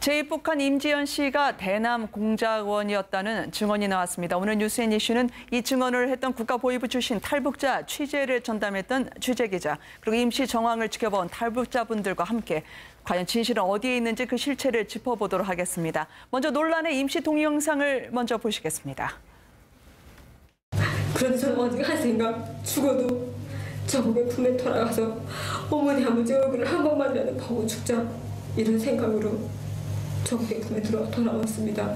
제1북한 임지연 씨가 대남 공작원이었다는 증언이 나왔습니다. 오늘 뉴스앤 이슈는 이 증언을 했던 국가보위부 출신 탈북자 취재를 전담했던 취재기자, 그리고 임시 정황을 지켜본 탈북자분들과 함께 과연 진실은 어디에 있는지 그 실체를 짚어보도록 하겠습니다. 먼저 논란의 임시 동영상을 먼저 보시겠습니다. 그런 저는 어디 한 생각, 죽어도 정국의 품에 돌아가서 어머니 아버지 얼굴을 한 번만이라도 보고 죽자, 이런 생각으로 정국의 품에 돌아왔습니다.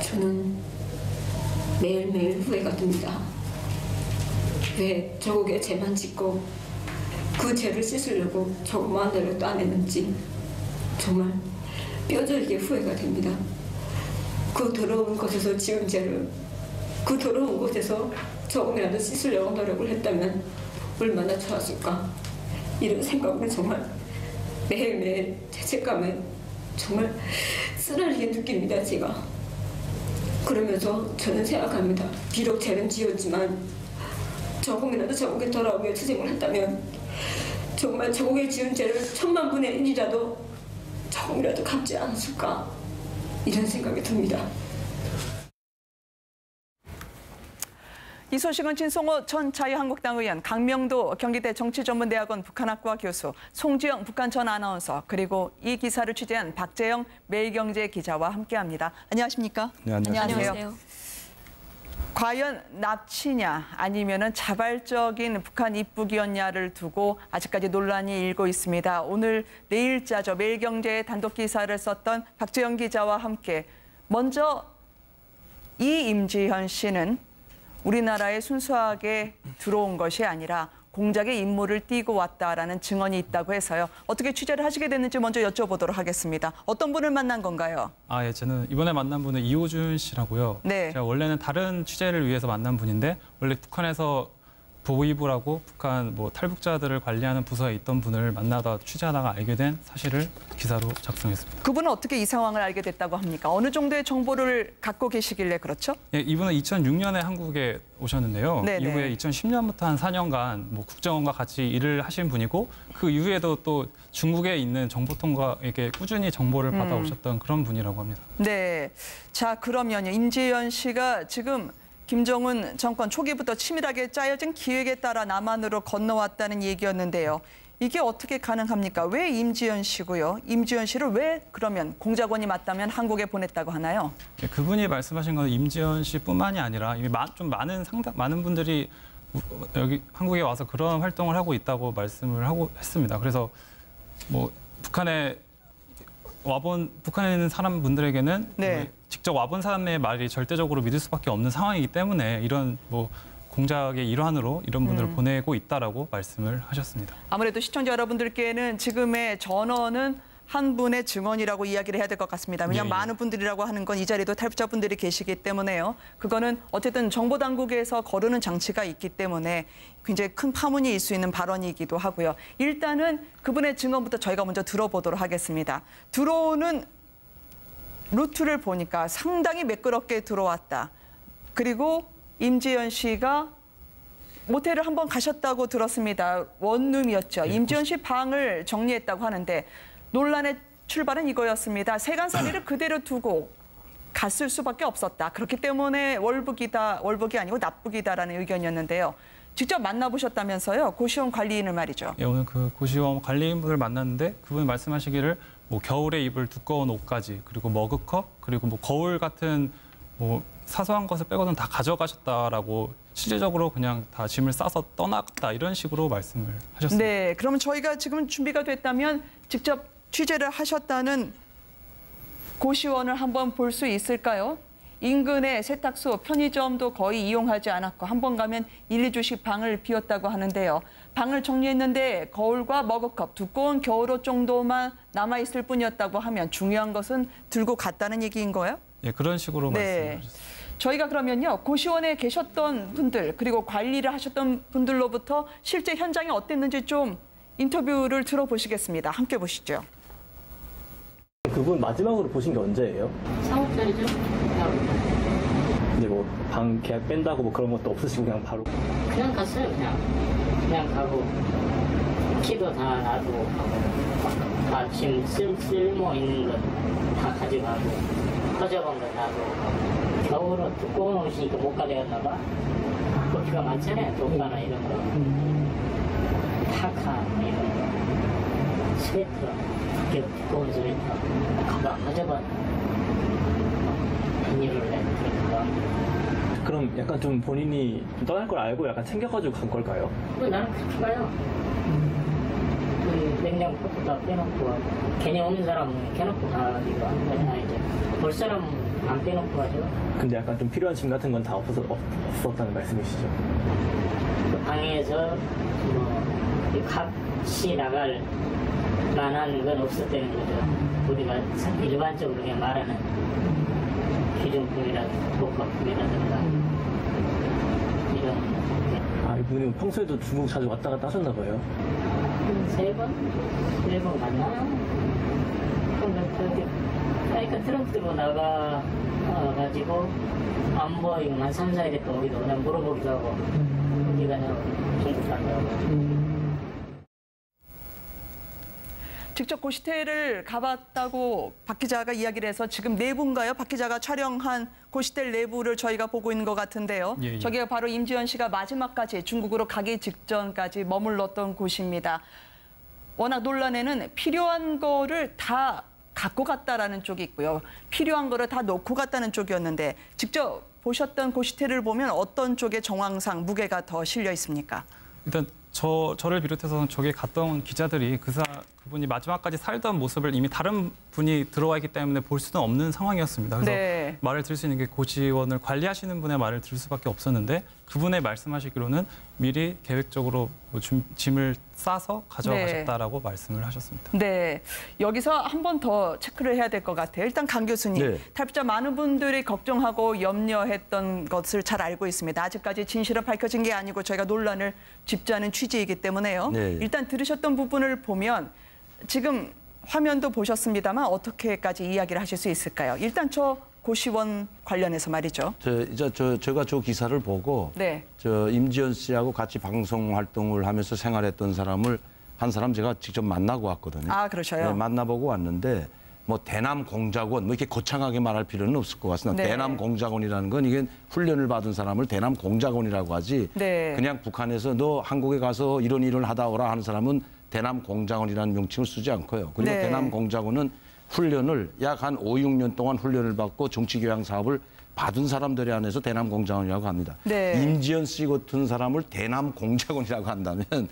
저는 매일매일 후회가 듭니다. 왜 저국에 죄만 짓고 그 죄를 씻으려고 저것만 노력도 안 했는지 정말 뼈저리게 후회가 됩니다. 그 더러운 곳에서 지은 죄를 그 더러운 곳에서 조금이라도 씻으려고 노력을 했다면 얼마나 좋았을까, 이런 생각을 정말 매일매일 죄책감을 정말 쓰라리게 느낍니다. 제가 그러면서 저는 생각합니다. 비록 죄는 지었지만 조금이라도 저국에 돌아오기 위해 투쟁을 했다면 정말 저국에 지은 죄를 1000만분의 1이라도 조금이라도 갚지 않았을까, 이런 생각이 듭니다. 이 소식은 진성호 전 자유한국당 의원, 강명도 경기대 정치전문대학원 북한학과 교수, 송지영 북한 전 아나운서, 그리고 이 기사를 취재한 박재영 매일경제 기자와 함께합니다. 안녕하십니까? 네, 안녕하세요. 과연 납치냐 아니면은 자발적인 북한 입국이었냐를 두고 아직까지 논란이 일고 있습니다. 오늘 내일자죠. 매일경제의 단독 기사를 썼던 박재영 기자와 함께 먼저 이 임지연 씨는 우리나라에 순수하게 들어온 것이 아니라 공작의 임무를 띠고 왔다라는 증언이 있다고 해서요. 어떻게 취재를 하시게 됐는지 먼저 여쭤보도록 하겠습니다. 어떤 분을 만난 건가요? 예, 저는 이번에 만난 분은 이호준 씨라고요. 네. 제가 원래는 다른 취재를 위해서 만난 분인데 원래 북한에서 보위부라고 북한 탈북자들을 관리하는 부서에 있던 분을 만나다 취재하다가 알게 된 사실을 기사로 작성했습니다. 그분은 어떻게 이 상황을 알게 됐다고 합니까? 어느 정도의 정보를 갖고 계시길래 그렇죠? 예, 이분은 2006년에 한국에 오셨는데요. 네네. 이후에 2010년부터 한 4년간 국정원과 같이 일을 하신 분이고 그 이후에도 또 중국에 있는 정보통과에게 꾸준히 정보를 받아오셨던 그런 분이라고 합니다. 네. 자, 그러면요. 임지연 씨가 지금 김정은 정권 초기부터 치밀하게 짜여진 기획에 따라 남한으로 건너왔다는 얘기였는데요. 이게 어떻게 가능합니까? 왜 임지연 씨고요? 임지연 씨를 왜 그러면 공작원이 맞다면 한국에 보냈다고 하나요? 네, 그분이 말씀하신 건 임지연 씨뿐만이 아니라 이미 좀 많은 분들이 여기 한국에 와서 그런 활동을 하고 있다고 말씀을 했습니다. 그래서 북한에 있는 사람분들에게는 네. 직접 와본 사람의 말이 절대적으로 믿을 수밖에 없는 상황이기 때문에 이런 공작의 일환으로 이런 분들을 보내고 있다라고 말씀을 하셨습니다. 아무래도 시청자 여러분들께는 지금의 전원은 한 분의 증언이라고 이야기를 해야 될 것 같습니다. 왜냐하면 예, 예. 많은 분들이라고 하는 건 이 자리에도 탈북자분들이 계시기 때문에요. 그거는 어쨌든 정보당국에서 거르는 장치가 있기 때문에 굉장히 큰 파문이 있을 수 있는 발언이기도 하고요. 일단은 그분의 증언부터 저희가 먼저 들어보도록 하겠습니다. 들어오는 루트를 보니까 상당히 매끄럽게 들어왔다. 그리고 임지연 씨가 모텔을 한번 가셨다고 들었습니다. 원룸이었죠. 네, 임지연 씨 방을 정리했다고 하는데 논란의 출발은 이거였습니다. 세간살이를 그대로 두고 갔을 수밖에 없었다. 그렇기 때문에 월북이 아니고 납북이다라는 의견이었는데요. 직접 만나보셨다면서요. 고시원 관리인을 말이죠. 예, 오늘 그 고시원 관리인분을 만났는데 그분이 말씀하시기를 겨울에 입을 두꺼운 옷까지, 그리고 머그컵, 그리고 거울 같은 사소한 것을 빼고는 다 가져가셨다라고, 실질적으로 그냥 다 짐을 싸서 떠났다, 이런 식으로 말씀을 하셨습니다. 네, 그러면 저희가 지금 준비가 됐다면 직접 취재를 하셨다는 고시원을 한번 볼 수 있을까요? 인근의 세탁소, 편의점도 거의 이용하지 않았고 한 번 가면 1, 2주씩 방을 비웠다고 하는데요. 방을 정리했는데 거울과 머그컵, 두꺼운 겨울옷 정도만 남아있을 뿐이었다고 하면 중요한 것은 들고 갔다는 얘기인 거예요? 예, 그런 식으로 네. 말씀하셨습니다. 저희가 그러면요, 고시원에 계셨던 분들, 그리고 관리를 하셨던 분들로부터 실제 현장이 어땠는지 좀 인터뷰를 들어보시겠습니다. 함께 보시죠. 그분 마지막으로 보신 게 언제예요? 4월 전이죠. 이제 방 계약 뺀다고 그런 것도 없으시고 그냥 바로 그냥 갔어요. 그냥 가고 키도 다 놔두고 가고 마침 쓸모 있는 것 다 가져가고 터져본 거 사고 겨울은 두꺼운 옷이니까 못 가져갔나 봐. 고기가 많잖아요. 독가나 이런 거. 타카 이런 거. 스웨터, 두꺼운 스웨터. 가방 가져가. 비닐을 내고 그럼 약간 좀 본인이 좀 떠날 걸 알고 약간 챙겨가지고 간 걸까요? 나는 그렇게 가요. 그 냉장고 다 빼놓고 개념 없는 사람은 켜놓고 가기도 하는 거냐 이제 볼 사람은 안 빼놓고 가죠. 근데 약간 좀 필요한 짐 같은 건 다 없었다는 말씀이시죠? 그 방에서 뭐 값이 나갈 만한 건 없었다는 거죠. 우리가 일반적으로 그냥 말하는 기존품이라든가 복합품이라든가 이런. 아, 이분이 평소에도 중국 자주 왔다 갔다 하셨나 봐요? 3번 갔나? 그러니까 트렁크로 나가가지고 안 보이고 한 3, 4일 동안 우리도 그냥 물어보기도 하고 어디가 중국 간다고. 직접 고시텔을 가봤다고 박 기자가 이야기를 해서 지금 내부인가요? 박 기자가 촬영한 고시텔 내부를 저희가 보고 있는 것 같은데요. 예. 저기가 바로 임지연 씨가 마지막까지 중국으로 가기 직전까지 머물렀던 곳입니다. 워낙 논란에는 필요한 거를 다 갖고 갔다라는 쪽이 있고요. 필요한 거를 다 놓고 갔다는 쪽이었는데 직접 보셨던 고시텔을 보면 어떤 쪽의 정황상 무게가 더 실려 있습니까? 일단 저를 비롯해서 저기 갔던 기자들이 그분이 마지막까지 살던 모습을 이미 다른 분이 들어와 있기 때문에 볼 수는 없는 상황이었습니다. 그래서 네. 말을 들을 수 있는 게 고시원을 관리하시는 분의 말을 들을 수밖에 없었는데 그분의 말씀하시기로는 미리 계획적으로 뭐 짐을 싸서 가져가셨다라고 말씀을 하셨습니다. 네, 여기서 한 번 더 체크를 해야 될 것 같아요. 일단 강 교수님, 네. 탈북자 많은 분들이 걱정하고 염려했던 것을 잘 알고 있습니다. 아직까지 진실은 밝혀진 게 아니고 저희가 논란을 짚자는 취지이기 때문에요. 네. 일단 들으셨던 부분을 보면 지금 화면도 보셨습니다만 어떻게까지 이야기를 하실 수 있을까요? 일단 저 고시원 관련해서 말이죠. 제가 저 기사를 보고 네. 임지연 씨하고 같이 방송 활동을 하면서 생활했던 사람을 한 사람 제가 직접 만나고 왔거든요. 아, 그러셔요? 네, 만나보고 왔는데 뭐 대남 공작원 뭐 이렇게 거창하게 말할 필요는 없을 것 같습니다. 네. 대남 공작원이라는 건 이게 훈련을 받은 사람을 대남 공작원이라고 하지. 네. 그냥 북한에서 너 한국에 가서 이런 일을 하다 오라 하는 사람은 대남 공작원이라는 명칭을 쓰지 않고요. 그리고 네. 대남 공작원은 훈련을 약 한 5, 6년 동안 훈련을 받고 정치교양 사업을 받은 사람들에 한해서 대남 공작원이라고 합니다. 네. 임지연 씨 같은 사람을 대남 공작원이라고 한다면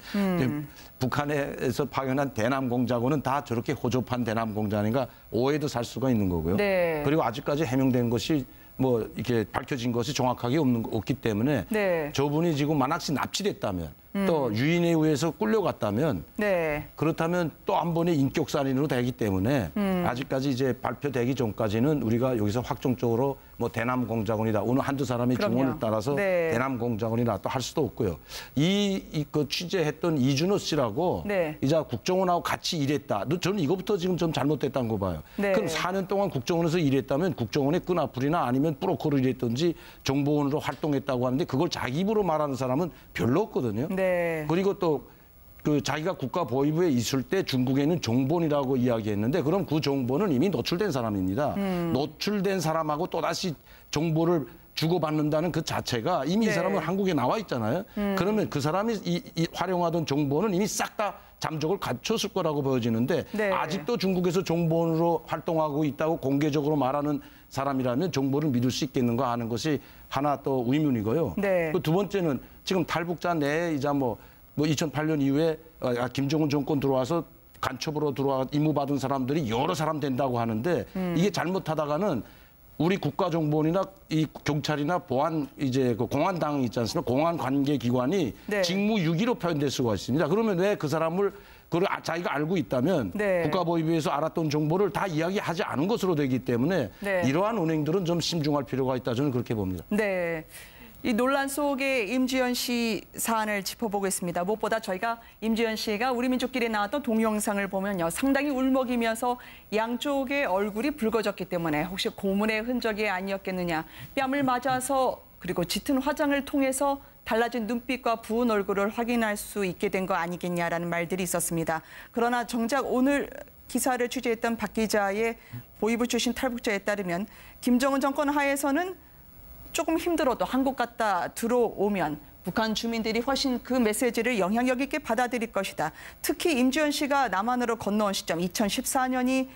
북한에서 파견한 대남 공작원은 다 저렇게 호접한 대남 공작원인가 오해도 살 수가 있는 거고요. 네. 그리고 아직까지 해명된 것이 뭐 이렇게 밝혀진 것이 정확하게 없기 때문에 네. 저분이 지금 만약시 납치됐다면 또 유인에 의해서 끌려갔다면 네. 그렇다면 또 한 번의 인격살인으로 되기 때문에 아직까지 이제 발표되기 전까지는 우리가 여기서 확정적으로 뭐 대남 공작원이다. 오늘 한두 사람의 그럼요. 증언을 따라서 네. 대남 공작원이다 또 할 수도 없고요. 그 취재했던 이준호 씨라고 네. 이제 국정원하고 같이 일했다. 저는 이거부터 지금 좀 잘못됐다는 거 봐요. 네. 그럼 4년 동안 국정원에서 일했다면 국정원의 끈앞풀이나 아니면 브로커로 일했든지 정보원으로 활동했다고 하는데 그걸 자기 입으로 말하는 사람은 별로 없거든요. 네. 그리고 또 그 자기가 국가보위부에 있을 때 중국에는 정보원이라고 이야기했는데 그럼 그 정보는 이미 노출된 사람입니다. 노출된 사람하고 또다시 정보를 주고받는다는 그 자체가 이미 네. 이 사람은 한국에 나와 있잖아요. 그러면 그 사람이 이 활용하던 정보는 이미 싹 다 잠적을 갖췄을 거라고 보여지는데 네. 아직도 중국에서 정보원으로 활동하고 있다고 공개적으로 말하는 사람이라면 정보를 믿을 수 있겠는가 하는 것이 하나 또 의문이고요. 네. 그 두 번째는 지금 탈북자 내에 이제 뭐 2008년 이후에 김정은 정권 들어와서 간첩으로 들어와 임무받은 사람들이 여러 사람 된다고 하는데 이게 잘못하다가는 우리 국가정보원이나 이 경찰이나 보안 이제 그 공안당이 있지 않습니까? 공안 관계 기관이 네. 직무유기로 표현될 수가 있습니다. 그러면 왜 그 사람을 자기가 알고 있다면 네. 국가보위부에서 알았던 정보를 다 이야기하지 않은 것으로 되기 때문에 네. 이러한 은행들은 좀 신중할 필요가 있다. 저는 그렇게 봅니다. 네. 이 논란 속에 임지연 씨 사안을 짚어보겠습니다. 무엇보다 저희가 임지연 씨가 우리 민족끼리 나왔던 동영상을 보면요. 상당히 울먹이면서 양쪽의 얼굴이 붉어졌기 때문에 혹시 고문의 흔적이 아니었겠느냐. 뺨을 맞아서 그리고 짙은 화장을 통해서 달라진 눈빛과 부은 얼굴을 확인할 수 있게 된 거 아니겠냐라는 말들이 있었습니다. 그러나 정작 오늘 기사를 취재했던 박 기자의 보위부 출신 탈북자에 따르면 김정은 정권 하에서는 조금 힘들어도 한국 갔다 들어오면 북한 주민들이 훨씬 그 메시지를 영향력 있게 받아들일 것이다. 특히 임지연 씨가 남한으로 건너온 시점 2014년이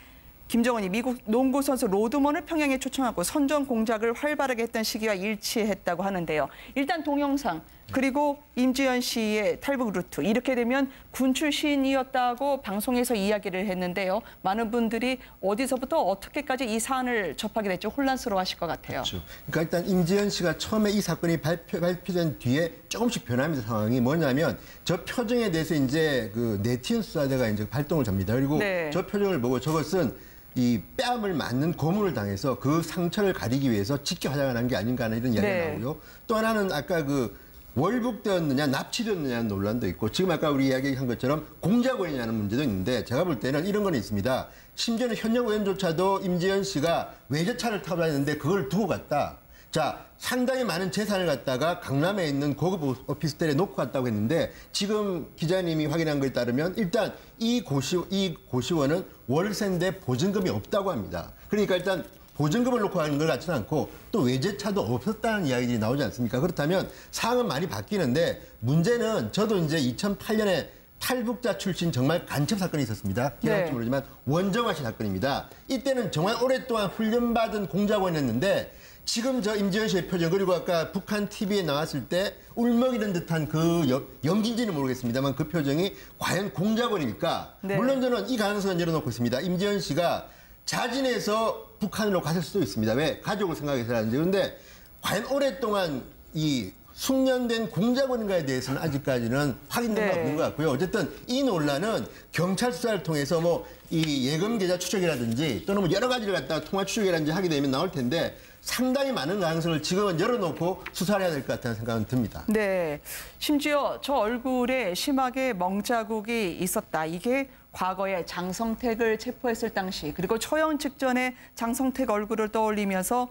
김정은이 미국 농구 선수 로드먼을 평양에 초청하고 선전 공작을 활발하게 했던 시기와 일치했다고 하는데요. 일단 동영상 그리고 임지연 씨의 탈북 루트 이렇게 되면 군 출신이었다고 방송에서 이야기를 했는데요. 많은 분들이 어디서부터 어떻게까지 이 사안을 접하게 될지 혼란스러워하실 것 같아요. 그렇죠. 그러니까 일단 임지연 씨가 처음에 이 사건이 발표된 뒤에 조금씩 변합니다. 상황이 뭐냐면 저 표정에 대해서 이제 그 네티즌 수사대가 이제 발동을 잡니다. 그리고 네. 저 표정을 보고 저것은 이 뺨을 맞는 고문을 당해서 그 상처를 가리기 위해서 직접 화장을 한 게 아닌가 하는 이런 이야기가 네. 나오고요. 또 하나는 아까 그 월북되었느냐 납치되었느냐는 논란도 있고 지금 아까 우리 이야기한 것처럼 공작원이냐는 문제도 있는데 제가 볼 때는 이런 건 있습니다. 심지어는 현역 의원조차도 임지연 씨가 외제차를 타고 다녔는데 그걸 두고 갔다. 자, 상당히 많은 재산을 갖다가 강남에 있는 고급 오피스텔에 놓고 갔다고 했는데 지금 기자님이 확인한 것에 따르면 일단 이 고시원은 월세인데 보증금이 없다고 합니다. 그러니까 일단 보증금을 놓고 가는 걸 같지는 않고 또 외제차도 없었다는 이야기들이 나오지 않습니까? 그렇다면 상황은 많이 바뀌는데 문제는 저도 이제 2008년에 탈북자 출신 정말 간첩 사건이 있었습니다. 기억할지 네. 모르지만 원정화 씨 사건입니다. 이때는 정말 오랫동안 훈련받은 공작원이었는데 지금 저 임지연 씨의 표정 그리고 아까 북한 TV에 나왔을 때 울먹이는 듯한 그 연기인지는 모르겠습니다만 그 표정이 과연 공작원일까? 네. 물론 저는 이 가능성은 열어놓고 있습니다. 임지연 씨가 자진해서 북한으로 갔을 수도 있습니다. 왜? 가족을 생각해서라든지. 그런데 과연 오랫동안 이 숙련된 공작원인가에 대해서는 아직까지는 확인된 바 네. 없는 것 같고요. 어쨌든 이 논란은 경찰 수사를 통해서 뭐 이 예금 계좌 추적이라든지 또는 뭐 여러 가지를 갖다가 통화 추적이라든지 하게 되면 나올 텐데 상당히 많은 가능성을 지금은 열어놓고 수사를 해야 될 것 같다는 생각은 듭니다. 네, 심지어 저 얼굴에 심하게 멍자국이 있었다. 이게 과거에 장성택을 체포했을 당시 그리고 초영 직전에 장성택 얼굴을 떠올리면서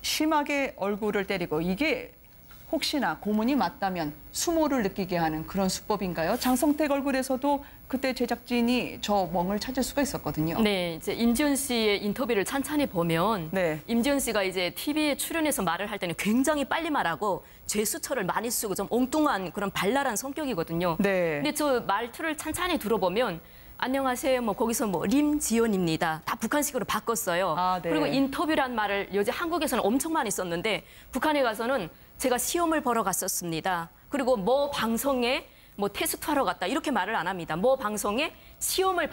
심하게 얼굴을 때리고 이게 혹시나 고문이 맞다면 수모를 느끼게 하는 그런 수법인가요? 장성택 얼굴에서도 그때 제작진이 저 멍을 찾을 수가 있었거든요. 네, 이제 임지연 씨의 인터뷰를 찬찬히 보면 네. 임지연 씨가 이제 TV에 출연해서 말을 할 때는 굉장히 빨리 말하고 죄수처를 많이 쓰고 좀 엉뚱한 그런 발랄한 성격이거든요. 네. 근데 저 말투를 찬찬히 들어보면 안녕하세요. 뭐 거기서 뭐 림지연입니다. 다 북한식으로 바꿨어요. 아, 네. 그리고 인터뷰란 말을 요새 한국에서는 엄청 많이 썼는데 북한에 가서는 제가 시험을 보러 갔었습니다. 그리고 뭐 방송에 뭐 테스트하러 갔다 이렇게 말을 안 합니다. 뭐 방송에 시험을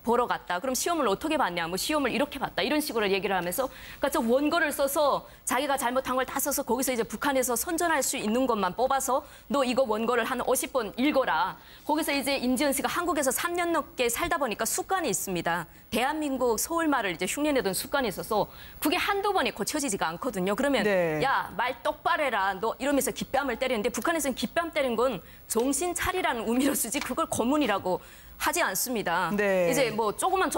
보러 갔다. 그럼 시험을 어떻게 봤냐? 뭐 시험을 이렇게 봤다. 이런 식으로 얘기를 하면서 그러니까 저 원고를 써서 자기가 잘못한 걸 다 써서 거기서 이제 북한에서 선전할 수 있는 것만 뽑아서 너 이거 원고를 한 50번 읽어라. 거기서 이제 임지연 씨가 한국에서 3년 넘게 살다 보니까 습관이 있습니다. 대한민국 서울말을 이제 흉내내던 습관이 있어서 그게 한두 번에 고쳐지지가 않거든요. 그러면 네. 야, 말 똑바로 해라. 너 이러면서 깃뺨을 때리는데 북한에서는 깃뺨 때린 건 정신 차리라는 의미로 쓰지 그걸 고문이라고 하지 않습니다. 네. 이제 뭐 조그만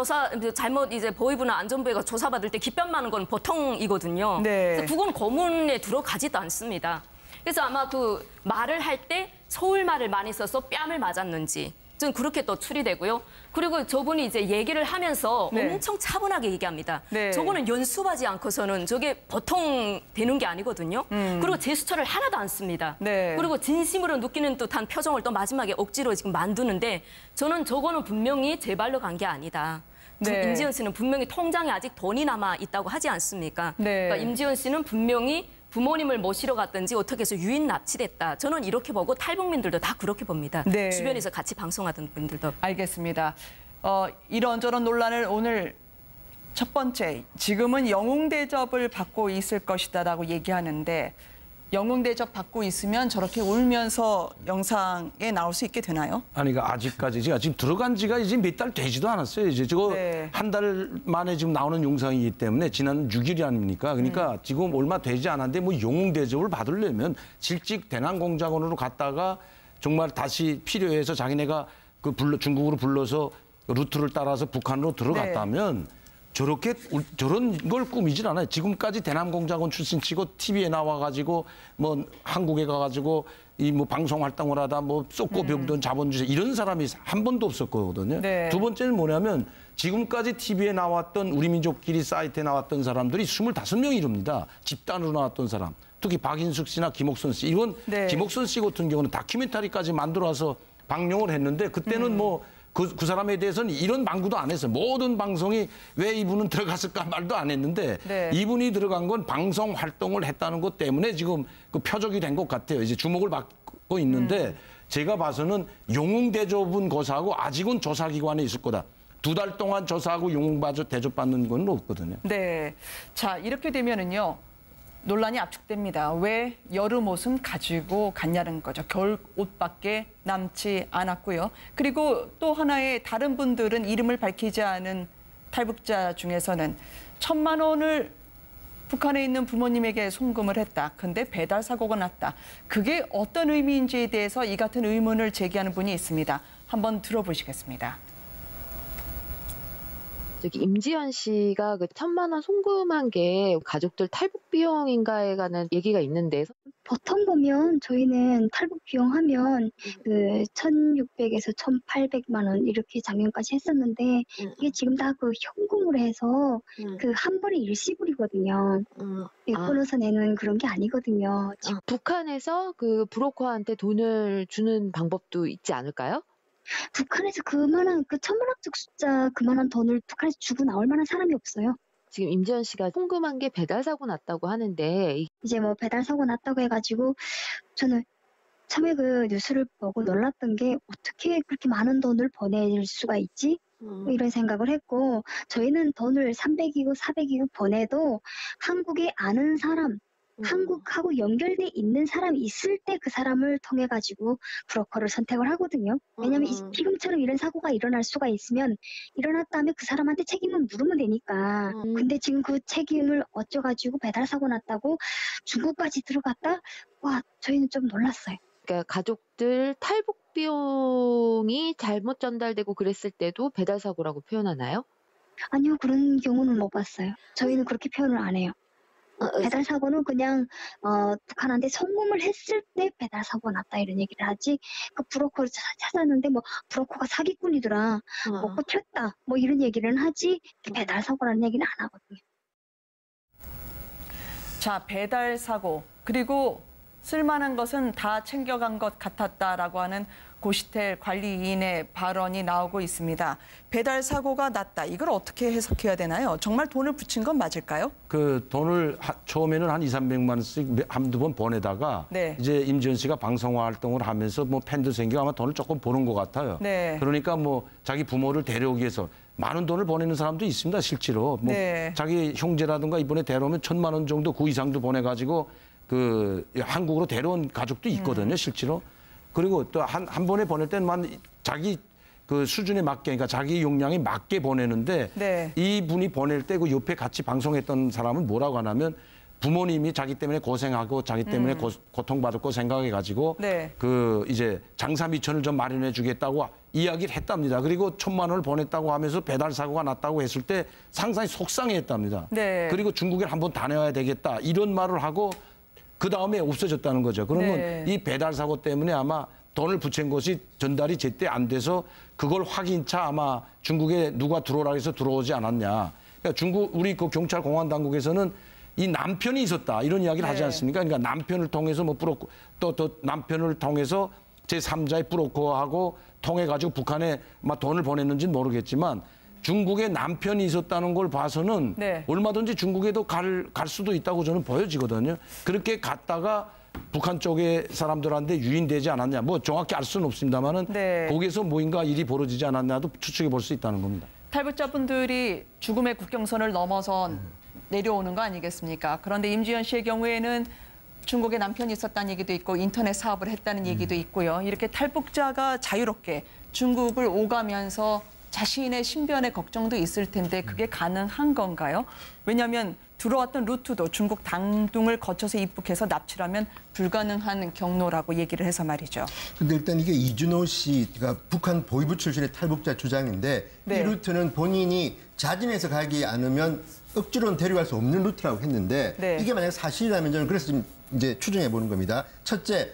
잘못 이제 보위부나 안전부에가 조사받을 때 깃뺨 마는 건 보통이거든요. 네. 그래서 그건 고문에 들어가지도 않습니다. 그래서 아마 그 말을 할 때 서울말을 많이 써서 뺨을 맞았는지 저는 그렇게 또 추리되고요. 그리고 저분이 이제 얘기를 하면서 네. 엄청 차분하게 얘기합니다. 네. 저거는 연습하지 않고서는 저게 보통 되는 게 아니거든요. 그리고 제스처를 하나도 안 씁니다. 네. 그리고 진심으로 느끼는 듯한 표정을 또 마지막에 억지로 지금 만드는데 저는 저거는 분명히 제 발로 간 게 아니다. 네. 임지연 씨는 분명히 통장에 아직 돈이 남아 있다고 하지 않습니까? 네. 그러니까 임지연 씨는 분명히 부모님을 모시러 갔든지 어떻게 해서 유인 납치됐다. 저는 이렇게 보고 탈북민들도 다 그렇게 봅니다. 네. 주변에서 같이 방송하던 분들도. 알겠습니다. 이런저런 논란을 오늘 첫 번째, 지금은 영웅 대접을 받고 있을 것이다라고 얘기하는데 영웅 대접 받고 있으면 저렇게 울면서 영상에 나올 수 있게 되나요? 아니, 그러니까 아직까지 제가 지금 들어간 지가 이제 몇 달 되지도 않았어요. 이제 저거 네. 한 달 만에 지금 나오는 영상이기 때문에 지난 6일이 아닙니까? 그러니까 지금 얼마 되지 않았는데 뭐 영웅 대접을 받으려면 실직 대남공작원으로 갔다가 정말 다시 필요해서 자기네가 중국으로 불러서 루트를 따라서 북한으로 들어갔다면 저런 걸 꾸미질 않아요. 지금까지 대남공작원 출신치고 TV에 나와가지고 뭐 한국에 가가지고 이 뭐 방송 활동을 하다 뭐 쏟고 병든 자본주의 이런 사람이 한 번도 없었거든요. 네. 두 번째는 뭐냐면 지금까지 TV에 나왔던 우리 민족끼리 사이트에 나왔던 사람들이 25명이 이릅니다. 집단으로 나왔던 사람. 특히 박인숙 씨나 김옥선 씨. 이건 네. 김옥선 씨 같은 경우는 다큐멘터리까지 만들어서 방영을 했는데 그때는 뭐 그 사람에 대해서는 이런 망구도 안 했어요. 모든 방송이 왜 이분은 들어갔을까 말도 안 했는데 네. 이분이 들어간 건 방송 활동을 했다는 것 때문에 지금 그 표적이 된 것 같아요. 이제 주목을 받고 있는데 제가 봐서는 영웅 대접은 고사하고 아직은 조사기관에 있을 거다. 2달 동안 조사하고 영웅 대접받는 건 없거든요. 네. 자, 이렇게 되면은요. 논란이 압축됩니다. 왜 여름 옷은 가지고 갔냐는 거죠. 겨울 옷밖에 남지 않았고요. 그리고 또 하나의 다른 분들은 이름을 밝히지 않은 탈북자 중에서는 1,000만 원을 북한에 있는 부모님에게 송금을 했다. 근데 배달 사고가 났다. 그게 어떤 의미인지에 대해서 이 같은 의문을 제기하는 분이 있습니다. 한번 들어보시겠습니다. 저기 임지연 씨가 그 1,000만 원 송금한 게 가족들 탈북 비용인가에 관한 얘기가 있는데 보통 보면 저희는 탈북 비용 하면 그 1,600에서 1,800만 원 이렇게 작년까지 했었는데 이게 지금 다 그 현금으로 해서 그 한 번에 일시불이거든요. 끊어서 내는 그런 게 아니거든요. 북한에서 그 브로커한테 돈을 주는 방법도 있지 않을까요? 북한에서 그만한 그 천문학적 숫자 그만한 돈을 북한에서 주고 나올 만한 사람이 없어요. 지금 임지연 씨가 송금한 게 배달 사고 났다고 하는데 이제 뭐 배달 사고 났다고 해가지고 저는 처음에 그 뉴스를 보고 놀랐던 게 어떻게 그렇게 많은 돈을 보낼 수가 있지? 이런 생각을 했고 저희는 돈을 300이고 400이고 보내도 한국에 아는 사람 한국하고 연결돼 있는 사람이 있을 때 그 사람을 통해 가지고 브로커를 선택을 하거든요. 왜냐하면 지금처럼 이런 사고가 일어날 수가 있으면 일어났다면 그 사람한테 책임을 물으면 되니까. 근데 지금 그 책임을 어쩌가지고 배달 사고 났다고 중국까지 들어갔다? 와, 저희는 좀 놀랐어요. 그러니까 가족들 탈북 비용이 잘못 전달되고 그랬을 때도 배달 사고라고 표현하나요? 아니요, 그런 경우는 못 봤어요. 저희는 그렇게 표현을 안 해요. 배달 사고는 그냥 북한한테 송금을 했을 때 배달 사고가 났다 이런 얘기를 하지 그 브로커를 찾았는데 뭐 브로커가 사기꾼이더라 먹고 튀었다 뭐 이런 얘기를 하지 배달 사고라는 얘기는 안 하거든요. 자, 배달 사고 그리고 쓸만한 것은 다 챙겨간 것 같았다라고 하는 고시텔 관리인의 발언이 나오고 있습니다. 배달 사고가 났다. 이걸 어떻게 해석해야 되나요? 정말 돈을 붙인 건 맞을까요? 그 돈을 처음에는 한 200~300만 원씩 한두 번 보내다가 네. 이제 임지연 씨가 방송 활동을 하면서 뭐 팬도 생기고 아마 돈을 조금 버는 것 같아요. 네. 그러니까 뭐 자기 부모를 데려오기 위해서 많은 돈을 보내는 사람도 있습니다. 실제로. 뭐 네. 자기 형제라든가 이번에 데려오면 1,000만 원 정도 그 이상도 보내가지고 그 한국으로 데려온 가족도 있거든요. 실제로. 그리고 또 한 번에 보낼 때는 자기 그 수준에 맞게, 그러니까 자기 용량에 맞게 보내는데 네. 이분이 보낼 때 그 옆에 같이 방송했던 사람은 뭐라고 하냐면 부모님이 자기 때문에 고생하고 자기 때문에 고통받을 거 생각해가지고 네. 그 이제 장사 미천을 좀 마련해 주겠다고 이야기를 했답니다. 그리고 1,000만 원을 보냈다고 하면서 배달 사고가 났다고 했을 때 상당히 속상해했답니다. 네. 그리고 중국에 한번 다녀야 되겠다 이런 말을 하고 그 다음에 없어졌다는 거죠. 그러면 네. 이 배달 사고 때문에 아마 돈을 붙인 것이 전달이 제때 안 돼서 그걸 확인차 아마 중국에 누가 들어오라 해서 들어오지 않았냐. 그러니까 중국 우리 그 경찰 공안 당국에서는 이 남편이 있었다 이런 이야기를 하지 않습니까? 그러니까 남편을 통해서 뭐 브로커 또 남편을 통해서 제3자의 브로커하고 통해 가지고 북한에 아마 돈을 보냈는지는 모르겠지만. 중국에 남편이 있었다는 걸 봐서는 네. 얼마든지 중국에도 갈 수도 있다고 저는 보여지거든요. 그렇게 갔다가 북한 쪽의 사람들한테 유인되지 않았냐. 뭐 정확히 알 수는 없습니다만은 네. 거기에서 뭐인가 일이 벌어지지 않았냐도 추측해 볼 수 있다는 겁니다. 탈북자분들이 죽음의 국경선을 넘어서 내려오는 거 아니겠습니까? 그런데 임지연 씨의 경우에는 중국에 남편이 있었다는 얘기도 있고 인터넷 사업을 했다는 얘기도 있고요. 이렇게 탈북자가 자유롭게 중국을 오가면서 자신의 신변의 걱정도 있을 텐데 그게 가능한 건가요? 왜냐하면 들어왔던 루트도 중국 당둥을 거쳐서 입국해서 납치라면 불가능한 경로라고 얘기를 해서 말이죠. 근데 일단 이게 이준호 씨가 북한 보위부 출신의 탈북자 주장인데 네. 이 루트는 본인이 자진해서 가기 않으면 억지로는 데려갈 수 없는 루트라고 했는데 네. 이게 만약 사실이라면 저는 그래서 지금 이제 추정해 보는 겁니다. 첫째,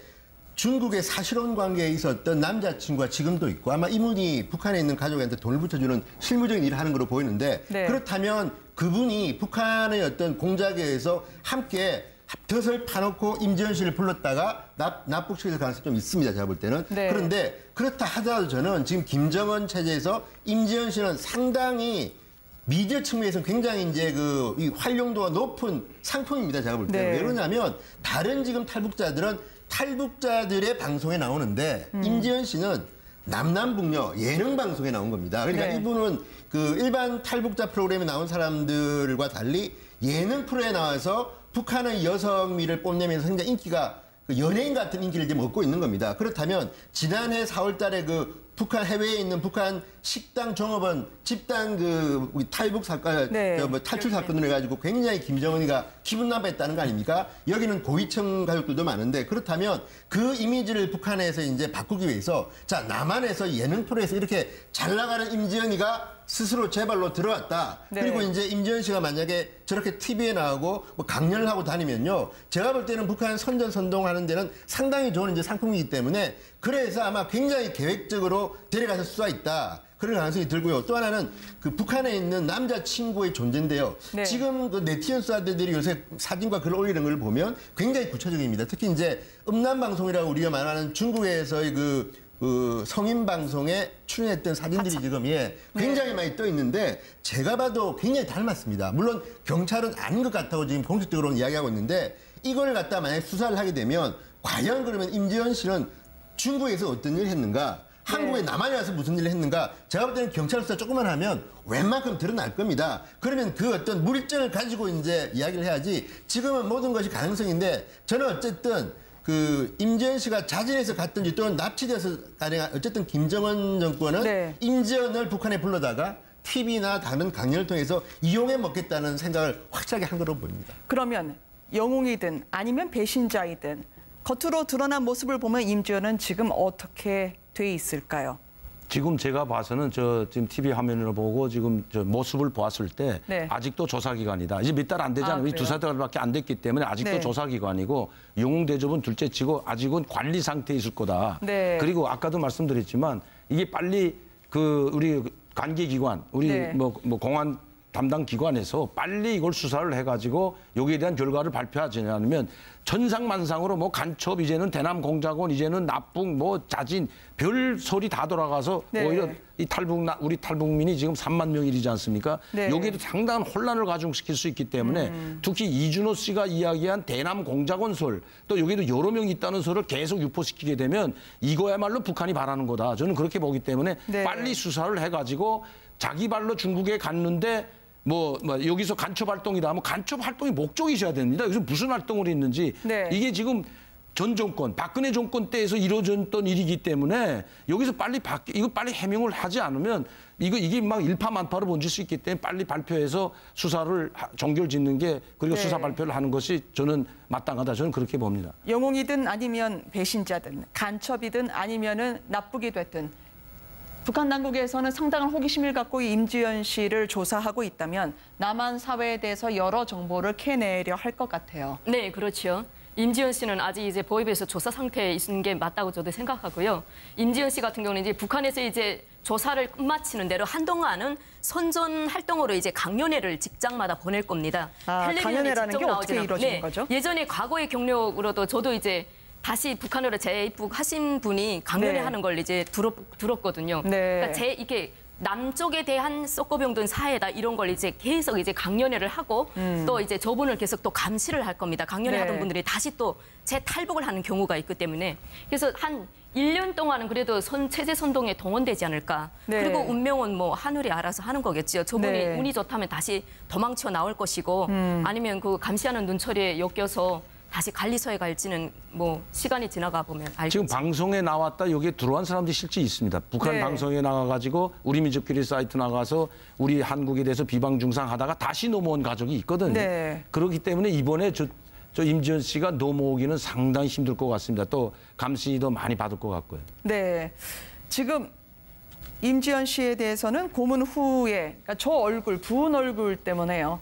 중국의 사실혼 관계에 있었던 남자친구가 지금도 있고 아마 이분이 북한에 있는 가족한테 돈을 붙여주는 실무적인 일을 하는 걸로 보이는데 네. 그렇다면 그분이 북한의 어떤 공작에 의해서 함께 덫을 파놓고 임지연 씨를 불렀다가 납북시킬 가능성이 좀 있습니다. 제가 볼 때는. 네. 그런데 그렇다 하더라도 저는 지금 김정은 체제에서 임지연 씨는 상당히 미디어 측면에서 굉장히 이제 이 활용도가 높은 상품입니다. 제가 볼 때는. 네. 왜 그러냐면 다른 지금 탈북자들은 탈북자들의 방송에 나오는데 임지연 씨는 남남북녀 예능 방송에 나온 겁니다. 그러니까 네. 이분은 그 일반 탈북자 프로그램에 나온 사람들과 달리 예능 프로에 나와서 북한의 여성미를 뽐내면서 굉장히 인기가 연예인 같은 인기를 지금 얻고 있는 겁니다. 그렇다면 지난해 4월 달에 북한 해외에 있는 북한 식당 종업원 집단 탈북 사건, 네. 탈출 사건으로 해가지고 굉장히 김정은이가 기분 나빠했다는 거 아닙니까? 여기는 고위층 가족들도 많은데 그렇다면 그 이미지를 북한에서 이제 바꾸기 위해서 자 남한에서 예능 프로에서 이렇게 잘 나가는 임지연이가 스스로 제 발로 들어왔다. 네. 그리고 이제 임지연 씨가 만약에 저렇게 TV에 나오고 강연을 하고 다니면요. 제가 볼 때는 북한 선전선동하는 데는 상당히 좋은 이제 상품이기 때문에 그래서 아마 굉장히 계획적으로 데려가서 수사 있다. 그런 가능성이 들고요. 또 하나는 북한에 있는 남자친구의 존재인데요. 네. 지금 네티즌들이 요새 사진과 글을 올리는 걸 보면 굉장히 구체적입니다. 특히 이제 음란방송이라고 우리가 말하는 중국에서의 성인 방송에 출연했던 사진들이 지금 굉장히 많이 떠 있는데 제가 봐도 굉장히 닮았습니다. 물론 경찰은 아닌 것 같다고 지금 공식적으로는 이야기하고 있는데 이걸 갖다 만약 수사를 하게 되면 과연 그러면 임지연 씨는 중국에서 어떤 일을 했는가? 한국에 남한에 와서 무슨 일을 했는가? 제가 볼 때는 경찰 수사 조금만 하면 웬만큼 드러날 겁니다. 그러면 그 어떤 물증을 가지고 이제 이야기를 해야지 지금은 모든 것이 가능성인데 저는 어쨌든 임지연 씨가 자진해서 갔든지 또는 납치돼서 가능한 어쨌든 김정은 정권은 네. 임지연을 북한에 불러다가 TV나 다른 강연을 통해서 이용해 먹겠다는 생각을 확실하게 한 거로 보입니다. 그러면 영웅이든 아니면 배신자이든 겉으로 드러난 모습을 보면 임지연은 지금 어떻게 돼 있을까요? 지금 제가 봐서는 지금 TV 화면으로 보고 지금 모습을 보았을 때 네. 아직도 조사 기간이다. 이제 몇 달 안 되잖아요. 그래요? 두세 달밖에 안 됐기 때문에 아직도 네. 조사 기간이고 영웅 대접은 둘째치고 아직은 관리 상태에 있을 거다. 네. 그리고 아까도 말씀드렸지만 이게 빨리 우리 관계기관, 우리 네. 공안 담당 기관에서 빨리 이걸 수사를 해가지고 여기에 대한 결과를 발표하지 않으면 천상만상으로 간첩 이제는 대남 공작원 이제는 납북 자진 별 소리 다 돌아가서 네. 오히려 우리 탈북민이 지금 3만 명이지 않습니까? 네. 여기에도 상당한 혼란을 가중시킬 수 있기 때문에 특히 이준호 씨가 이야기한 대남 공작원 설 또 여기도 여러 명이 있다는 설을 계속 유포시키게 되면 이거야말로 북한이 바라는 거다. 저는 그렇게 보기 때문에 네. 빨리 수사를 해가지고 자기 발로 중국에 갔는데 여기서 간첩 활동이다 하면 간첩 활동이 목적이 있어야 됩니다. 여기서 무슨 활동을 했는지 네. 이게 지금 전 정권, 박근혜 정권 때에서 이루어졌던 일이기 때문에 여기서 이거 빨리 해명을 하지 않으면 이게 막 일파만파로 번질 수 있기 때문에 빨리 발표해서 수사를 종결짓는 게 그리고 네. 수사 발표를 하는 것이 저는 마땅하다. 저는 그렇게 봅니다. 영웅이든 아니면 배신자든 간첩이든 아니면은 납북이 됐든 북한 당국에서는 상당한 호기심을 갖고 임지연 씨를 조사하고 있다면 남한 사회에 대해서 여러 정보를 캐내려 할 것 같아요. 네, 그렇죠. 임지연 씨는 아직 이제 보위부에서 조사 상태에 있는 게 맞다고 저도 생각하고요. 임지연 씨 같은 경우는 이제 북한에서 이제 조사를 끝마치는 대로 한동안은 선전 활동으로 이제 강연회를 직장마다 보낼 겁니다. 강연회라는 게 어떻게 나오지는 이루어지는 네, 거죠? 예전에 과거의 경력으로도 저도 이제 다시 북한으로 재입국하신 분이 강연회 네. 하는 걸 이제 들었거든요. 네. 그러니까 이게 남쪽에 대한 썩고병든 사회다 이런 걸 이제 계속 이제 강연회를 하고 또 이제 저분을 계속 또 감시를 할 겁니다. 강연회 네. 하던 분들이 다시 또 재탈북을 하는 경우가 있기 때문에 그래서 한 1년 동안은 그래도 체제 선동에 동원되지 않을까. 네. 그리고 운명은 하늘이 알아서 하는 거겠죠. 저분이 운이 좋다면 다시 도망쳐 나올 것이고 아니면 그 감시하는 눈초리에 엮여서 다시 관리소에 갈지는 뭐 시간이 지나가 보면 알겠죠. 지금 방송에 나왔다 여기에 들어온 사람들이 실제 있습니다. 북한 네. 방송에 나가가지고 우리 민족끼리 사이트 나가서 우리 한국에 대해서 비방 중상하다가 다시 넘어온 가족이 있거든요. 네. 그렇기 때문에 이번에 저 임지연 씨가 넘어오기는 상당히 힘들 것 같습니다. 또 감시도 많이 받을 것 같고요. 네. 지금 임지연 씨에 대해서는 고문 후에 그러니까 저 얼굴, 부은 얼굴 때문에요.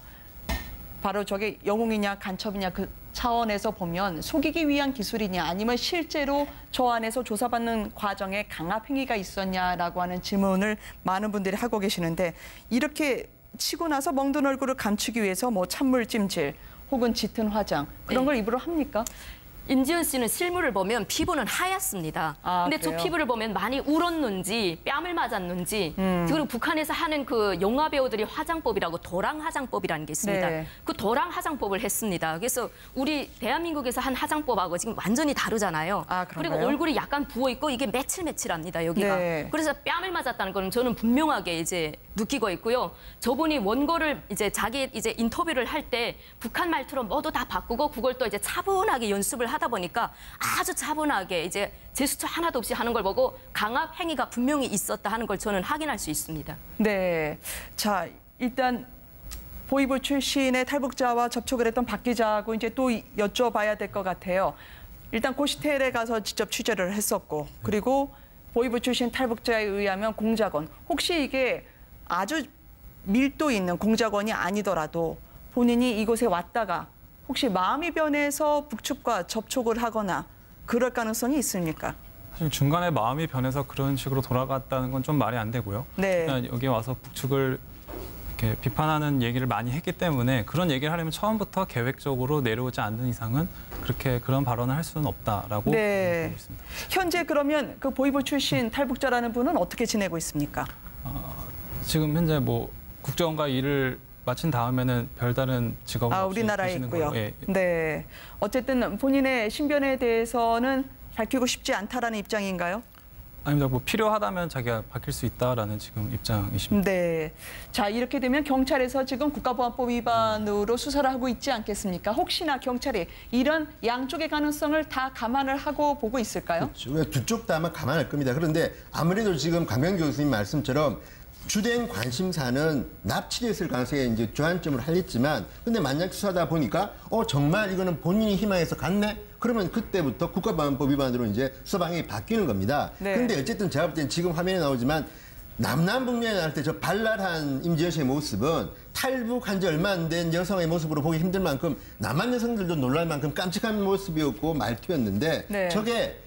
바로 저게 영웅이냐 간첩이냐 그 차원에서 보면 속이기 위한 기술이냐 아니면 실제로 저 안에서 조사받는 과정에 강압 행위가 있었냐라고 하는 질문을 많은 분들이 하고 계시는데 이렇게 치고 나서 멍든 얼굴을 감추기 위해서 뭐 찬물 찜질 혹은 짙은 화장 그런 걸 입으로 합니까? 임지연 씨는 실물을 보면 피부는 하얗습니다. 근데 그래요? 저 피부를 보면 많이 울었는지 뺨을 맞았는지 그리고 북한에서 하는 그 영화 배우들이 화장법이라고 도랑 화장법이라는 게 있습니다. 네. 그 도랑 화장법을 했습니다. 그래서 우리 대한민국에서 한 화장법하고 지금 완전히 다르잖아요. 그런가요? 그리고 얼굴이 약간 부어 있고 이게 매칠매칠합니다. 여기가. 네. 그래서 뺨을 맞았다는 거는 저는 분명하게 이제 느끼고 있고요. 저분이 원고를 이제 자기 이제 인터뷰를 할 때 북한 말투로 모두 다 바꾸고 그걸 또 이제 차분하게 연습을 하다 보니까 아주 차분하게 이제 제스처 하나도 없이 하는 걸 보고 강압 행위가 분명히 있었다 하는 걸 저는 확인할 수 있습니다. 네. 자, 일단 보이부 출신의 탈북자와 접촉을 했던 박 기자하고 이제 또 여쭤봐야 될 것 같아요. 일단 고시텔에 가서 직접 취재를 했었고 그리고 보이부 출신 탈북자에 의하면 공작원. 혹시 이게 아주 밀도 있는 공작원이 아니더라도 본인이 이곳에 왔다가 혹시 마음이 변해서 북측과 접촉을 하거나 그럴 가능성이 있습니까? 사실 중간에 마음이 변해서 그런 식으로 돌아갔다는 건 좀 말이 안 되고요. 네. 일단 여기 와서 북측을 이렇게 비판하는 얘기를 많이 했기 때문에 그런 얘기를 하려면 처음부터 계획적으로 내려오지 않는 이상은 그런 발언을 할 수는 없다라고 네. 보고 있습니다. 현재 그러면 그 보이부 출신 탈북자라는 분은 어떻게 지내고 있습니까? 지금 현재 뭐 국정원과 일을 마친 다음에는 별다른 직업은 없이 우리나라에 계시는 있고요. 걸로, 예. 네. 어쨌든 본인의 신변에 대해서는 밝히고 싶지 않다라는 입장인가요? 아닙니다. 뭐 필요하다면 자기가 밝힐 수 있다라는 지금 입장이십니다. 네. 자, 이렇게 되면 경찰에서 지금 국가보안법 위반으로 수사를 하고 있지 않겠습니까? 혹시나 경찰이 이런 양쪽의 가능성을 다 감안을 하고 보고 있을까요? 그렇죠. 두 쪽 다 아마 감안할 겁니다. 그런데 아무래도 지금 강병 교수님 말씀처럼 주된 관심사는 납치됐을 가능성에 이제 주안점을 하였지만 근데 만약 수사다 보니까 정말 이거는 본인이 희망해서 갔네? 그러면 그때부터 국가보안법 위반으로 이제 수사 방향이 바뀌는 겁니다. 네. 그런데 어쨌든 제가 볼 때는 지금 화면에 나오지만 남남북녀에 나올 때 저 발랄한 임지연 씨의 모습은 탈북한 지 얼마 안 된 여성의 모습으로 보기 힘들 만큼 남한 여성들도 놀랄 만큼 깜찍한 모습이었고 말투였는데 네. 저게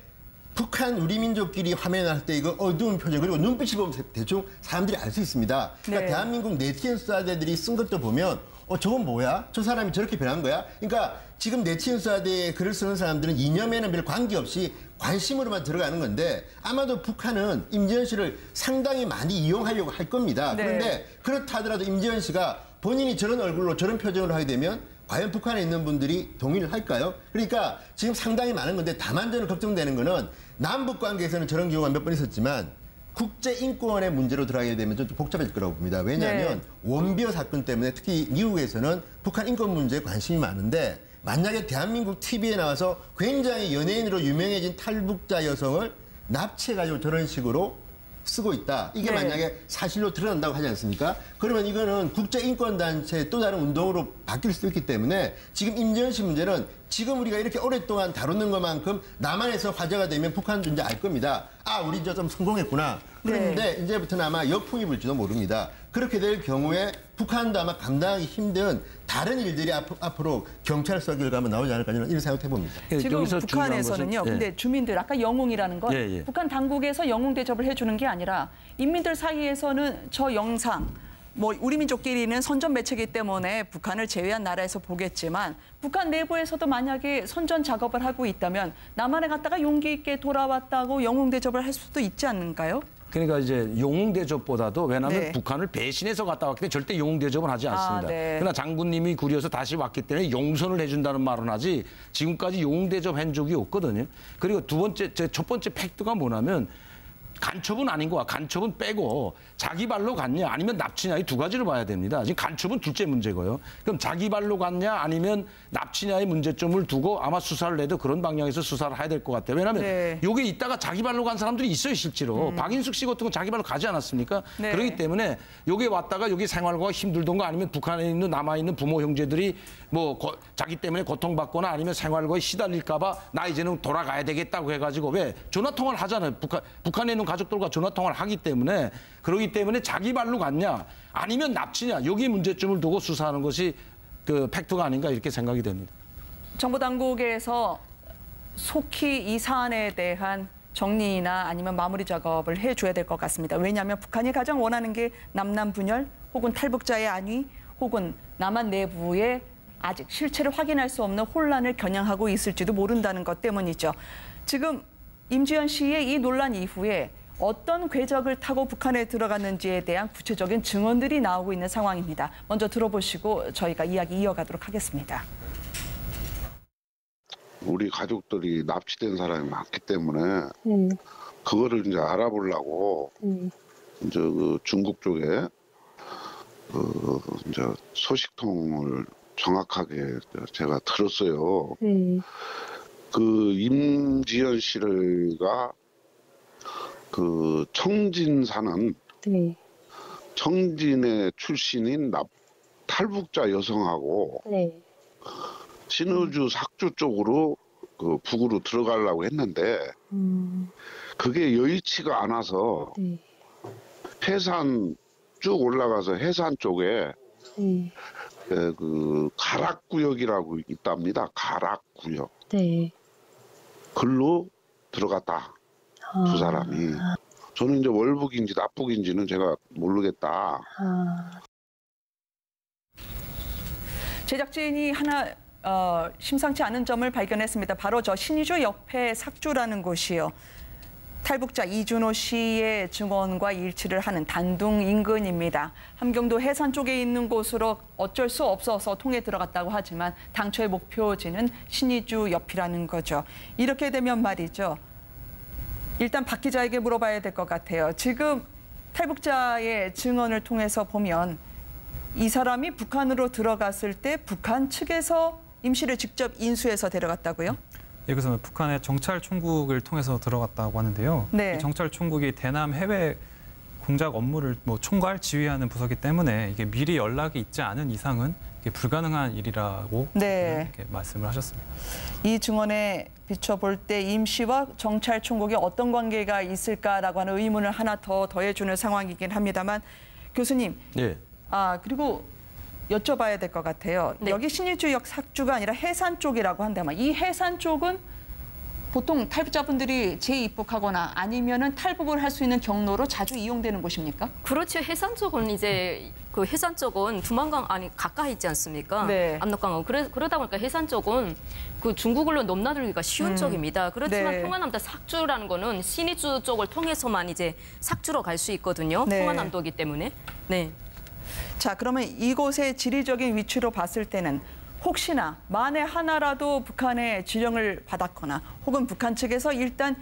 북한 우리 민족끼리 화면에 나올 때 이거 어두운 표정 그리고 눈빛을 보면 대충 사람들이 알 수 있습니다. 그러니까 네. 대한민국 네티즌 수사대들이 쓴 것도 보면 저건 뭐야? 저 사람이 저렇게 변한 거야? 그러니까 지금 네티즌 수사대에 글을 쓰는 사람들은 이념에는 별 관계없이 관심으로만 들어가는 건데 아마도 북한은 임지연 씨를 상당히 많이 이용하려고 할 겁니다. 네. 그런데 그렇다 하더라도 임지연 씨가 본인이 저런 얼굴로 저런 표정으로 하게 되면 과연 북한에 있는 분들이 동의를 할까요? 그러니까 지금 상당히 많은 건데 다만 저는 걱정되는 거는 남북 관계에서는 저런 경우가 몇 번 있었지만 국제인권의 문제로 들어가게 되면 좀 복잡해질 거라고 봅니다. 왜냐하면 원비어 사건 때문에 특히 미국에서는 북한 인권 문제에 관심이 많은데 만약에 대한민국 TV에 나와서 굉장히 연예인으로 유명해진 탈북자 여성을 납치해가지고 저런 식으로 쓰고 있다. 이게 네. 만약에 사실로 드러난다고 하지 않습니까? 그러면 이거는 국제인권단체의 또 다른 운동으로 바뀔 수도 있기 때문에 지금 임지연 씨 문제는 지금 우리가 이렇게 오랫동안 다루는 것만큼 남한에서 화제가 되면 북한도 이제 알 겁니다. 우리 저 좀 성공했구나. 그런데 네. 이제부터는 아마 역풍이 불지도 모릅니다. 그렇게 될 경우에 북한도 아마 감당하기 힘든 다른 일들이 앞으로 경찰 수사 결과가 나오지 않을까 이런 생각해 봅니다. 지금 북한에서는요. 근데 주민들 아까 영웅이라는 건 예. 북한 당국에서 영웅 대접을 해주는 게 아니라 인민들 사이에서는 저 영상 뭐 우리 민족끼리는 선전 매체이기 때문에 북한을 제외한 나라에서 보겠지만 북한 내부에서도 만약에 선전 작업을 하고 있다면 남한에 갔다가 용기 있게 돌아왔다고 영웅 대접을 할 수도 있지 않을까요? 그러니까 이제 영웅 대접보다도 왜냐하면 네. 북한을 배신해서 갔다 왔기 때문에 절대 영웅 대접은 하지 않습니다. 네. 그러나 장군님이 구려서 다시 왔기 때문에 용서를 해준다는 말은 하지 지금까지 영웅 대접한 적이 없거든요. 그리고 첫 번째 팩트가 뭐냐면 간첩은 아닌 거야. 간첩은 빼고 자기 발로 갔냐 아니면 납치냐 이 두 가지를 봐야 됩니다. 지금 간첩은 둘째 문제고요. 그럼 자기 발로 갔냐 아니면 납치냐의 문제점을 두고 아마 수사를 해도 그런 방향에서 수사를 해야 될 것 같아요. 왜냐하면 여기 있다가 자기 발로 간 사람들이 있어요, 실제로. 박인숙 씨 같은 건 자기 발로 가지 않았습니까? 그렇기 때문에 여기 왔다가 여기 생활과 힘들던가 아니면 북한에 있는 남아있는 부모 형제들이 뭐 자기 때문에 고통받거나 아니면 생활과에 시달릴까 봐 나 이제는 돌아가야 되겠다고 해가지고 왜 전화 통화를 하잖아요. 북한에 있는 가족들과 전화 통화를 하기 때문에 그러기 때문에 자기 발로 갔냐 아니면 납치냐 여기 문제점을 두고 수사하는 것이 그 팩트가 아닌가 이렇게 생각이 됩니다. 정부 당국에서 속히 이 사안에 대한 정리나 아니면 마무리 작업을 해줘야 될 것 같습니다. 왜냐하면 북한이 가장 원하는 게 남남 분열 혹은 탈북자의 안위 혹은 남한 내부의 아직 실체를 확인할 수 없는 혼란을 겨냥하고 있을지도 모른다는 것 때문이죠. 지금 임지연 씨의 이 논란 이후에 어떤 궤적을 타고 북한에 들어갔는지에 대한 구체적인 증언들이 나오고 있는 상황입니다. 먼저 들어보시고 저희가 이야기 이어가도록 하겠습니다. 우리 가족들이 납치된 사람이 많기 때문에 그거를 이제 알아보려고 이제 그 중국 쪽에 이제 소식통을 정확하게 제가 들었어요. 그 임지연 씨가 그 청진 사는 청진의 출신인 탈북자 여성하고 신의주 삭주 쪽으로 그 북으로 들어가려고 했는데 그게 여의치가 않아서 해산 쭉 올라가서 해산 쪽에 그 가락구역이라고 있답니다. 가락구역. 글로 들어갔다. 두 사람이. 저는 이제 월북인지 납북인지는 제가 모르겠다. 제작진이 하나 심상치 않은 점을 발견했습니다. 바로 저 신의주 옆에 삭주라는 곳이요. 탈북자 이준호 씨의 증언과 일치를 하는 단둥 인근입니다. 함경도 해산 쪽에 있는 곳으로 어쩔 수 없어서 통해 들어갔다고 하지만 당초의 목표지는 신의주 옆이라는 거죠. 이렇게 되면 말이죠. 일단 박 기자에게 물어봐야 될 것 같아요. 지금 탈북자의 증언을 통해서 보면 이 사람이 북한으로 들어갔을 때 북한 측에서 임 씨를 직접 인수해서 데려갔다고요? 여기서 북한의 정찰 총국을 통해서 들어갔다고 하는데요. 이 정찰 총국이 대남 해외 공작 업무를 총괄 지휘하는 부서기 때문에 이게 미리 연락이 있지 않은 이상은 이게 불가능한 일이라고 이렇게 말씀을 하셨습니다. 이 증언에 비춰볼 때 임 씨와 정찰 총국이 어떤 관계가 있을까라고 하는 의문을 하나 더 더해주는 상황이긴 합니다만 교수님. 그리고 여쭤봐야 될 것 같아요. 여기 신의주역 삭주가 아니라 해산 쪽이라고 한다면 이 해산 쪽은 보통 탈북자분들이 재입국하거나 아니면은 탈북을 할 수 있는 경로로 자주 이용되는 곳입니까? 그렇죠. 해산 쪽은 이제 그 해산 쪽은 두만강 아니 가까이 있지 않습니까? 압록강은 그러다 보니까 해산 쪽은 그 중국으로 넘나들기가 쉬운 쪽입니다. 그렇지만 평안남도 삭주라는 거는 신의주 쪽을 통해서만 이제 삭주로 갈 수 있거든요. 평안남도이기 때문에. 자, 그러면 이곳의 지리적인 위치로 봤을 때는 혹시나 만에 하나라도 북한의 지령을 받았거나 혹은 북한 측에서 일단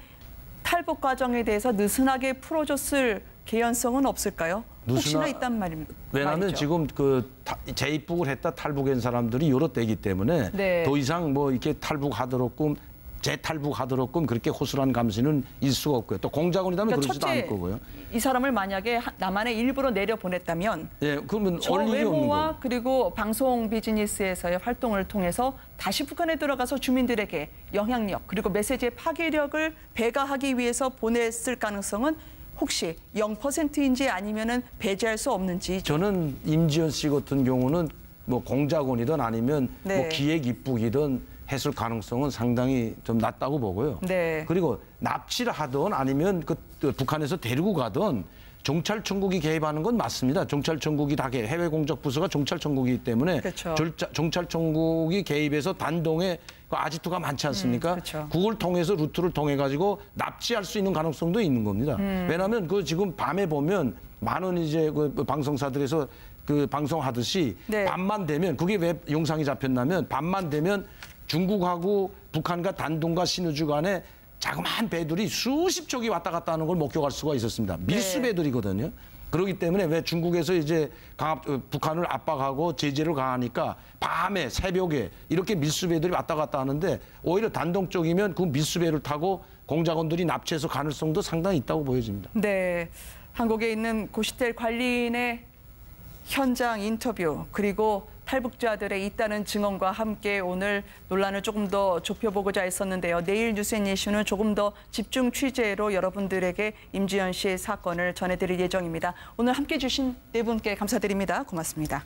탈북 과정에 대해서 느슨하게 풀어줬을 개연성은 없을까요? 혹시나 있단 말입니다. 왜냐하면 지금 그 재입국을 했다 탈북한 사람들이 여러 때이기 때문에 더 이상 뭐 이렇게 탈북하도록끔 재탈북하도록끔 그렇게 호술한 감시는 있을 수가 없고요. 또 공작원이라면 그러지도 않을 거고요. 이 사람을 만약에 남한에 일부러 내려보냈다면 그러면 저 외모와 그리고 방송 비즈니스에서의 활동을 통해서 다시 북한에 들어가서 주민들에게 영향력 그리고 메시지의 파괴력을 배가하기 위해서 보냈을 가능성은 혹시 0%인지 아니면은 배제할 수 없는지. 저는 임지연 씨 같은 경우는 뭐 공작원이든 아니면 뭐 기획 입국이든 했을 가능성은 상당히 좀 낮다고 보고요. 그리고 납치를 하든 아니면 그 북한에서 데리고 가든 정찰청국이 개입하는 건 맞습니다. 정찰청국이 다 해외 공작 부서가 정찰청국이기 때문에 정찰청국이 개입해서 단동에 아지트가 많지 않습니까? 그걸 통해서 루트를 통해 가지고 납치할 수 있는 가능성도 있는 겁니다. 왜냐하면 그 지금 밤에 보면 많은 이제 그 방송사들에서 그 방송하듯이 밤만 되면 그게 왜 영상이 잡혔냐면 밤만 되면 중국하고 북한과 단둥과 신의주 간에 자그마한 배들이 수십 척이 왔다 갔다 하는 걸 목격할 수가 있었습니다. 밀수 배들이거든요. 그렇기 때문에 왜 중국에서 이제 북한을 압박하고 제재를 가하니까 밤에 새벽에 이렇게 밀수배들이 왔다 갔다 하는데 오히려 단동적이면 그 밀수배를 타고 공작원들이 납치해서 가능성도 상당히 있다고 보여집니다. 네, 한국에 있는 고시텔 관리인의 현장 인터뷰 그리고 탈북자들의 잇따른 증언과 함께 오늘 논란을 조금 더 좁혀보고자 했었는데요. 내일 뉴스앤이슈는 조금 더 집중 취재로 여러분들에게 임지연 씨의 사건을 전해드릴 예정입니다. 오늘 함께해 주신 네 분께 감사드립니다. 고맙습니다.